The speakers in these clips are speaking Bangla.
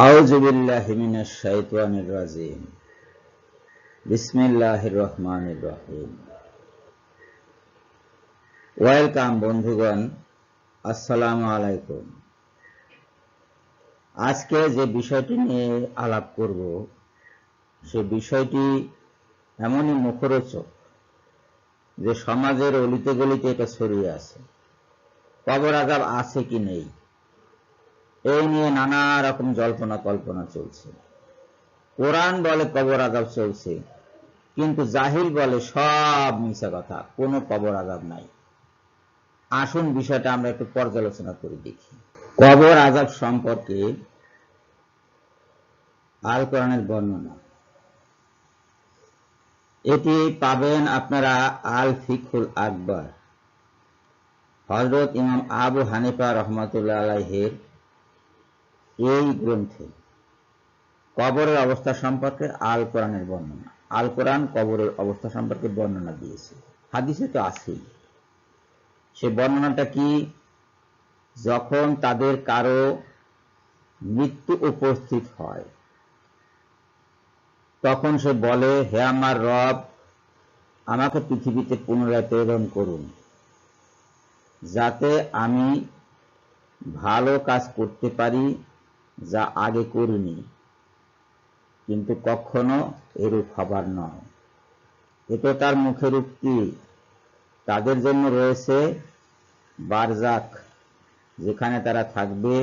আউযু বিল্লাহি মিনাশ শাইতানির রাজিম। বিসমিল্লাহির রহমানির রহিম। ওয়েলকাম বন্ধুগণ, আসসালামু আলাইকুম। আজকে যে বিষয়টি নিয়ে আলাপ করব সে বিষয়টি এমনই মুখরোচক যে সমাজের অলিতে গলিতে এটা ছড়িয়ে আছে। কবর আযাব আছে কি নেই এই নিয়ে নানা রকম জল্পনা কল্পনা চলছে। কোরআন বলে কবর আযাব চলছে, কিন্তু জাহিল বলে সব মিছা কথা, কোনো কবর আযাব নাই। আসুন বিষয়টা আমরা একটু পর্যালোচনা করে দেখি। কবর আযাব সম্পর্কে আল কোরআনের বর্ণনা, এটি পাবেন আপনারা আল ফিকহুল আকবর, হযরত ইমাম আবু হানিফা রাহমাতুল্লাহ আলাইহির এই গ্রন্থে কবরের অবস্থা সম্পর্কে আল কোরআনের বর্ণনা। আল কোরআন কবরের অবস্থা সম্পর্কে বর্ণনা দিয়েছে, হাদিসে তো আছেই। সে বর্ণনাটা কি? যখন তাদের কারো মৃত্যু উপস্থিত হয় তখন সে বলে, হে আমার রব, আমাকে পৃথিবীতে পুনরায় প্রেরণ করুন, যাতে আমি ভালো কাজ করতে পারি যা আগে করিনি। কিন্তু কখনো এরূপ হবার নয়। এতো তার মুখের উক্তি। তাদের জন্য রয়েছে বারজাক, যেখানে তারা থাকবে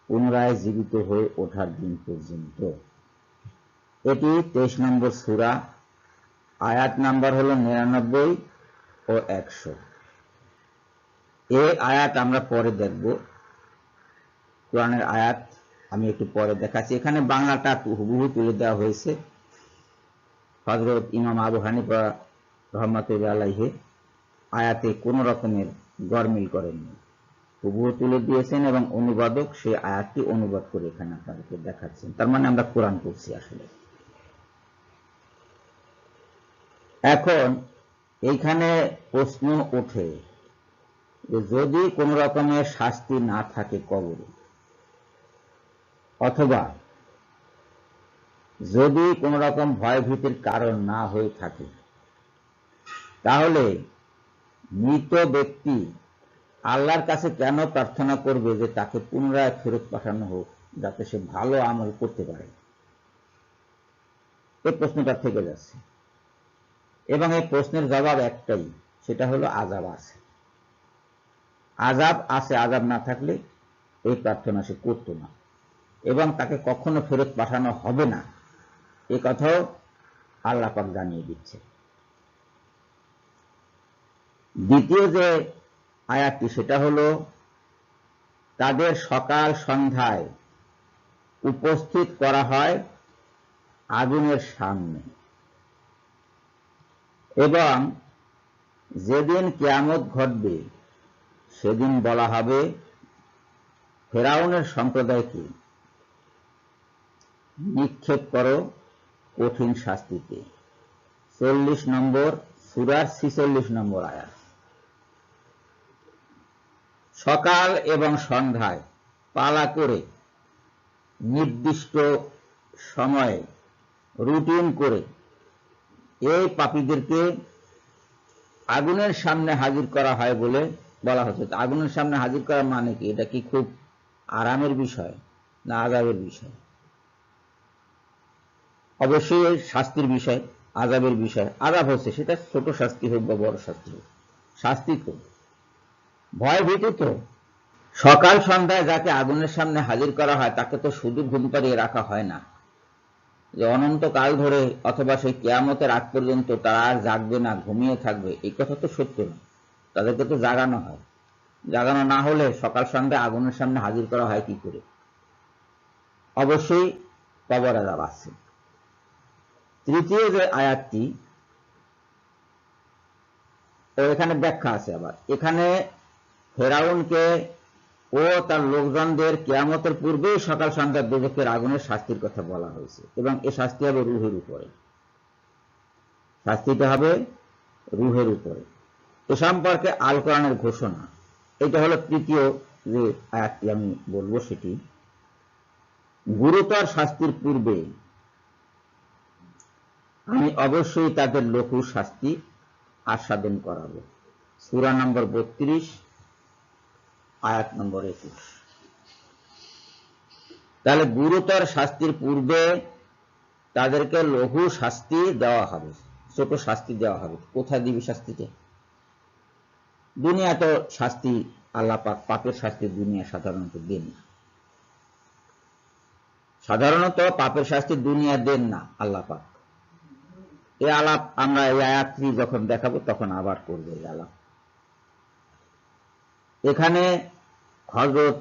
পুনরায় জীবিত হয়ে ওঠার দিন পর্যন্ত। এটি 23 নম্বর সূরা, আয়াত নাম্বার হলো 99 ও 100। এই আয়াত আমরা পরে দেখব। কোরআনের আয়াত আমি একটু পরে দেখাচ্ছি। এখানে বাংলাটা হুবহু তুলে দেওয়া হয়েছে। হযরত ইমাম আবু হানিফা রাহমাতুল্লাহ আলাইহি আয়াতে কোনো রকমের গরমিল করেননি, হুবহু তুলে দিয়েছেন এবং অনুবাদক সেই আয়াতটি অনুবাদ করে এখানে আপনাদেরকে দেখাচ্ছেন। তার মানে আমরা কোরআন পড়ছি আসলে। এখন এইখানে প্রশ্ন ওঠে যে যদি কোন রকমের শাস্তি না থাকে কবরে, অথবা যদি কোন রকম ভয় ভীতির কারণ না হয়ে থাকে, তাহলে মৃত ব্যক্তি আল্লাহর কাছে কেন প্রার্থনা করবে যে তাকে পুনরায় ফেরত পাঠানো হোক, যাতে সে ভালো আমল করতে পারে? এই প্রশ্নটা থেকে যাচ্ছে এবং এই প্রশ্নের জবাব একটাই, সেটা হলো আযাব আছে। আযাব আছে, আযাব না থাকলে এই প্রার্থনা সে করত না এবং তাকে কখনো ফেরত পাঠানো হবে না, এ কথাও আল্লাহ পাক জানিয়ে দিচ্ছে। দ্বিতীয় যে আয়াতটি, সেটা হলো তাদের সকাল সন্ধ্যায় উপস্থিত করা হয় আগুনের সামনে, এবং যেদিন কিয়ামত ঘটবে সেদিন বলা হবে ফেরাউনের সম্প্রদায়কে নিক্ষেপ করো কঠিন শাস্তিতে। 40 নম্বর সূরার 46 নম্বর আয়াত। সকাল এবং সন্ধ্যায় পালা করে নির্দিষ্ট সময়ে রুটিন করে এই পাপীদেরকে আগুনের সামনে হাজির করা হয় বলে বলা হচ্ছে। আগুনের সামনে হাজির করা মানে কি? এটা কি খুব আরামের বিষয় না আযাবের বিষয়? অবশ্যই শাস্তির বিষয়, আযাবের বিষয়। আযাব হচ্ছে সেটা ছোট শাস্তি হোক বা বড় শাস্তি হোক, শাস্তি তো ভয় ভীতি তো। সকাল সন্ধ্যায় যাকে আগুনের সামনে হাজির করা হয় তাকে তো শুধু ঘুম পাড়িয়ে রাখা হয় না, যে অনন্তকাল ধরে অথবা সেই কিয়ামতের আগ পর্যন্ত তারা আর জাগবে না, ঘুমিয়ে থাকবে, এই কথা তো সত্য না। তাদেরকে তো জাগানো হয়। জাগানো না হলে সকাল সন্ধ্যা আগুনের সামনে হাজির করা হয় কি করে? অবশ্যই কবর আযাব আছে। তৃতীয় যে আয়াতটি, এখানে ব্যাখ্যা আছে। আবার এখানে ফেরাউনকে ও তার লোকজনদের কিয়ামতের পূর্বেই সকাল সন্ধ্যা দোজখের আগুনের শাস্তির কথা বলা হয়েছে, এবং এ শাস্তি হবে রূহের উপরে। শাস্তিটা হবে রূহের উপরে। এ সম্পর্কে আল কোরআনের ঘোষণা। এটা হলো তৃতীয় যে আয়াতটি আমি বলবো সেটি। গুরুতর শাস্তির পূর্বে আমি অবশ্যই তাদের লঘু শাস্তি আস্বাদন করাবো। সূরা নম্বর 32 আয়াত নম্বর 21। তাহলে গুরুতর শাস্তির পূর্বে তাদেরকে লঘু শাস্তি দেওয়া হবে, ছোট শাস্তি দেওয়া হবে। কোথায় দিবি শাস্তিতে? দুনিয়া তো শাস্তি আল্লাহ পাক পাপের শাস্তি দুনিয়া সাধারণত দেন না। সাধারণত পাপের শাস্তি দুনিয়া দেন না আল্লাহ পাক। এই আলাপ আমরা এই আয়াতটি যখন দেখাবো তখন আবার করবো এই আলাপ। এখানে হযরত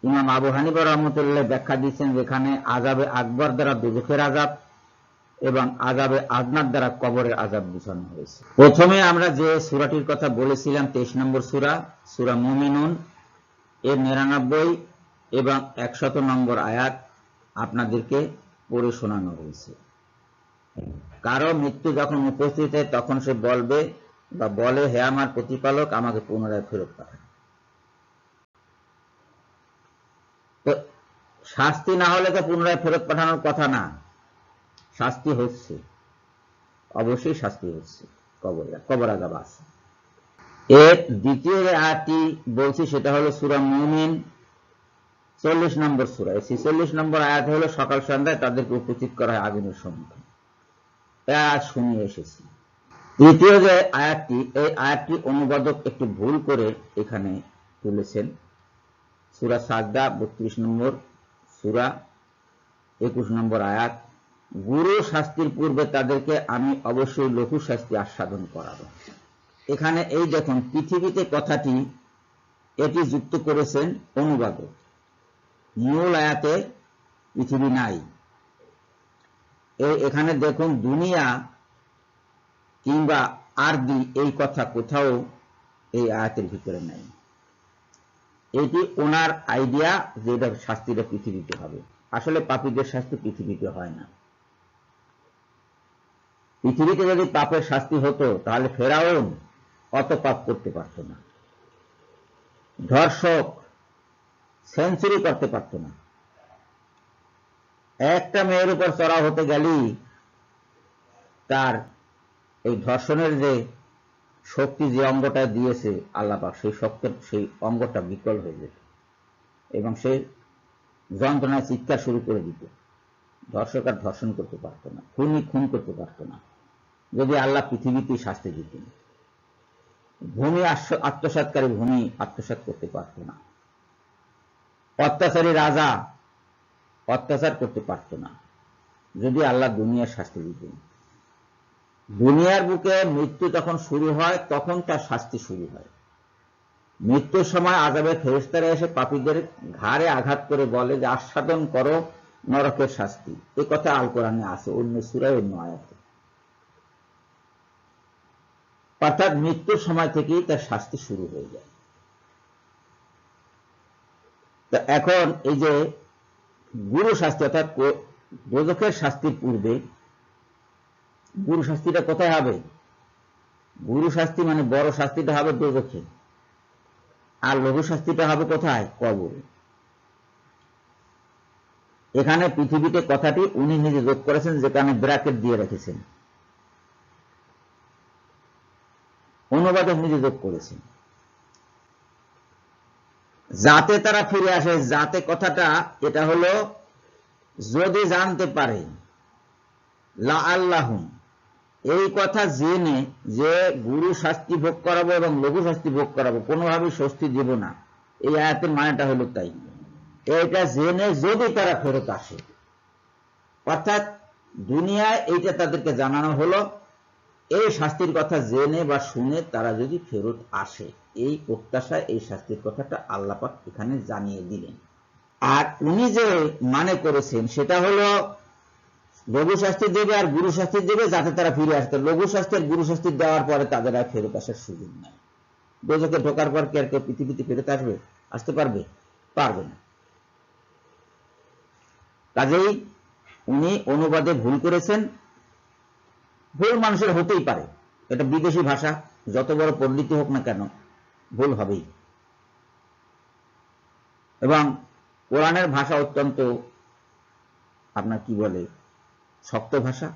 ইমাম আবু হানিফা রাহমাতুল্লাহ ব্যাখ্যা দিচ্ছেন যেখানে আযাবে আকবর দ্বারা দুজখের আযাব এবং আযাবে আদনার দ্বারা কবরের আযাব বোঝানো হয়েছে। প্রথমে আমরা যে সূরাটির কথা বলেছিলাম 23 নম্বর সূরা, সূরা মুমিনুন এর 99 এবং 100 নম্বর আয়াত আপনাদেরকে পড়ে শোনানো হয়েছে। কারো মৃত্যু যখন উপস্থিত হয় তখন সে বলবে বা বলে, হে আমার প্রতিপালক, আমাকে পুনরায় ফেরত পাঠান। তো শাস্তি না হলে তো পুনরায় ফেরত পাঠানোর কথা না, শাস্তি হচ্ছে, অবশ্যই শাস্তি হচ্ছে, কবর আযাব আছে। এর দ্বিতীয় যে আয়াতটি বলছি সেটা হলো সূরা মুমিন 40 নম্বর সূরা। 46 নম্বর আয়াত হলো সকাল সন্ধ্যায় তাদেরকে উপস্থিত করা হয় আগুনের সম্মুখে। এই আয়াত শুনিয়ে এসেছি। তৃতীয় যে আয়াতটি, এই আয়াতটি অনুবাদক একটু ভুল করে এখানে তুলেছেন। সূরা সাজদা 32 নম্বর সূরা 21 নম্বর আয়াত, গুরু শাস্তির পূর্বে তাদেরকে আমি অবশ্যই লঘু শাস্তি আস্বাদন করাবো। এখানে এই দেখুন পৃথিবীতে কথাটি এটি যুক্ত করেছেন অনুবাদক। মূল আয়াতে পৃথিবী নাই। এখানে দেখুন দুনিয়া কিংবা আরদি এই কথা কোথাও এই আয়াতের ভিতরে নাই। এটি ওনার আইডিয়া যে এটা শাস্তিটা পৃথিবীতে হবে। আসলে পাপীদের শাস্তি পৃথিবীতে হয় না। পৃথিবীতে যদি পাপের শাস্তি হতো তাহলে ফেরাউন অত পাপ করতে পারত না, ধর্ষক সেঞ্চুরি করতে পারত না। একটা মেয়ের উপর চড়াও হতে গেলেই তার এই ধর্ষণের যে শক্তি, যে অঙ্গটা দিয়েছে আল্লাহ পাক, সেই অঙ্গটা বিকল হয়ে যেত এবং সে যন্ত্রণায় চিৎকার শুরু করে দিত। ধর্ষক আর ধর্ষণ করতে পারত না, খুনি খুন করতে পারত না যদি আল্লাহ পৃথিবীতেই শাস্তি দিতেন। ভূমি আত্মসাৎকারী ভূমি আত্মসাৎ করতে পারত না। অত্যাচারী রাজা অত্যাচার করতে পারত না যদি আল্লাহ দুনিয়ার শাস্তি দিতেন। দুনিয়ার বুকে মৃত্যু যখন শুরু হয় তখন তার শাস্তি শুরু হয়। মৃত্যুর সময় আযাবের ফেরেশতারা এসে পাপীদের ঘাড়ে আঘাত করে বলে যে আস্বাদন করো নরকের শাস্তি। এই কথা আল কোরআনে আছে, অন্য সূরায় অন্য আয়াতে। অর্থাৎ মৃত্যুর সময় থেকেই তার শাস্তি শুরু হয়ে যায়। তো এখন এই যে গুরু শাস্তি অর্থাৎ দোজখের শাস্তির পূর্বে গুরু শাস্তিটা কোথায় হবে? গুরু শাস্তি মানে বড় শাস্তিটা হবে দোজখে, আর লঘু শাস্তিটা হবে কোথায়? কবরে। এখানে পৃথিবীতে কথাটি উনি নিজে যোগ করেছেন, যেখানে ব্র্যাকেট দিয়ে রেখেছেন, অনুবাদক নিজে যোগ করেছেন, যাতে তারা ফিরে আসে। যাতে কথাটা এটা হলো যদি জানতে পারে, লা আল্লাহুম, এই কথা জেনে যে গুরু শাস্তি ভোগ করাবো এবং লঘু শাস্তি ভোগ করাবো, কোনোভাবেই স্বস্তি দেব না, এই আয়াতের মানেটা হলো তাই। এটা জেনে যদি তারা ফেরত আসে, অর্থাৎ দুনিয়ায় এইটা তাদেরকে জানানো হলো, এই শাস্তির কথা জেনে বা শুনে তারা যদি ফেরত আসে, এই প্রত্যাশায় এই শাস্তির কথাটা আল্লাহ পাক এখানে জানিয়ে দিলেন। আর উনি যে মানে করেছেন সেটা হলো লঘু শাস্তি দেবে আর গুরু শাস্তি দেবে যাতে তারা ফিরে আসতে। লঘু শাস্তি আর গুরু শাস্তি দেওয়ার পরে তাদের আর ফেরত আসার সুযোগ নাই। দোজখে ঢোকার পর কি আর কেউ পৃথিবীতে ফেরত আসবে? আসতে পারবে? পারবে না। কাজেই উনি অনুবাদে ভুল করেছেন। ভুল মানুষের হতেই পারে, এটা বিদেশি ভাষা, যত বড় পণ্ডিত হোক না কেন ভুল হবেই। এবং কোরআনের ভাষা অত্যন্ত আপনার কি বলে শক্ত ভাষা,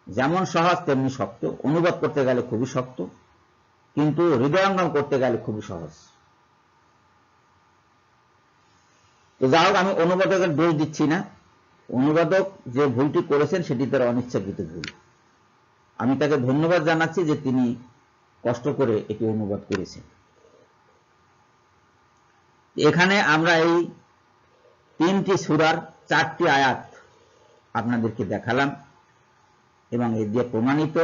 যেমন সহজ তেমনি শক্ত। অনুবাদ করতে গেলে খুবই শক্ত, কিন্তু হৃদয়ঙ্গম করতে গেলে খুবই সহজ। তো যাই হোক, আমি অনুবাদকের দোষ দিচ্ছি না। অনুবাদক যে ভুলটি করেছেন সেটি তার অনিচ্ছাকৃত ভুল। আমি তাকে ধন্যবাদ জানাচ্ছি যে তিনি কষ্ট করে এটি অনুবাদ করেছেন। এখানে আমরা এই 3টি সূরার 4টি আয়াত আপনাদেরকে দেখালাম এবং এ দিয়ে প্রমাণিত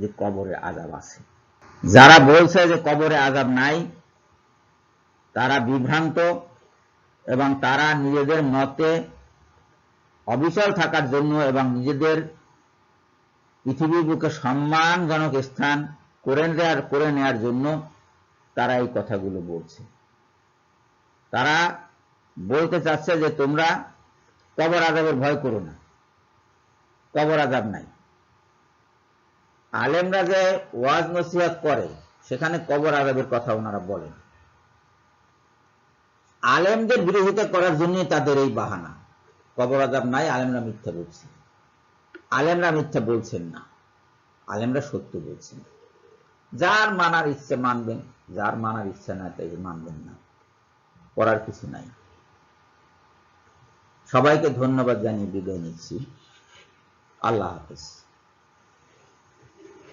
যে কবরে আযাব আছে। যারা বলছে যে কবরে আযাব নাই, তারা বিভ্রান্ত এবং তারা নিজেদের মতে অবিচল থাকার জন্য এবং নিজেদের পৃথিবীর বুকে সম্মানজনক স্থান করে নেয়ার জন্য তারা এই কথাগুলো বলছে। তারা বলতে চাচ্ছে যে তোমরা কবর আযাবের ভয় করো না, কবর আযাব নাই। আলেমরা যে ওয়াজ নসিহত করে সেখানে কবর আযাবের কথা ওনারা বলেন। আলেমদের বিরোধিতা করার জন্যই তাদের এই বাহানা, কবর আযাব নাই, আলেমরা মিথ্যা বলছে। আলেমরা মিথ্যা বলছেন না, আলেমরা সত্য বলছেন। যার মানার ইচ্ছে মানবেন, যার মানার ইচ্ছা না তাই মানবেন না, করার কিছু নাই। সবাইকে ধন্যবাদ জানিয়ে বিদায় নিচ্ছি। আল্লাহ হাফেজ।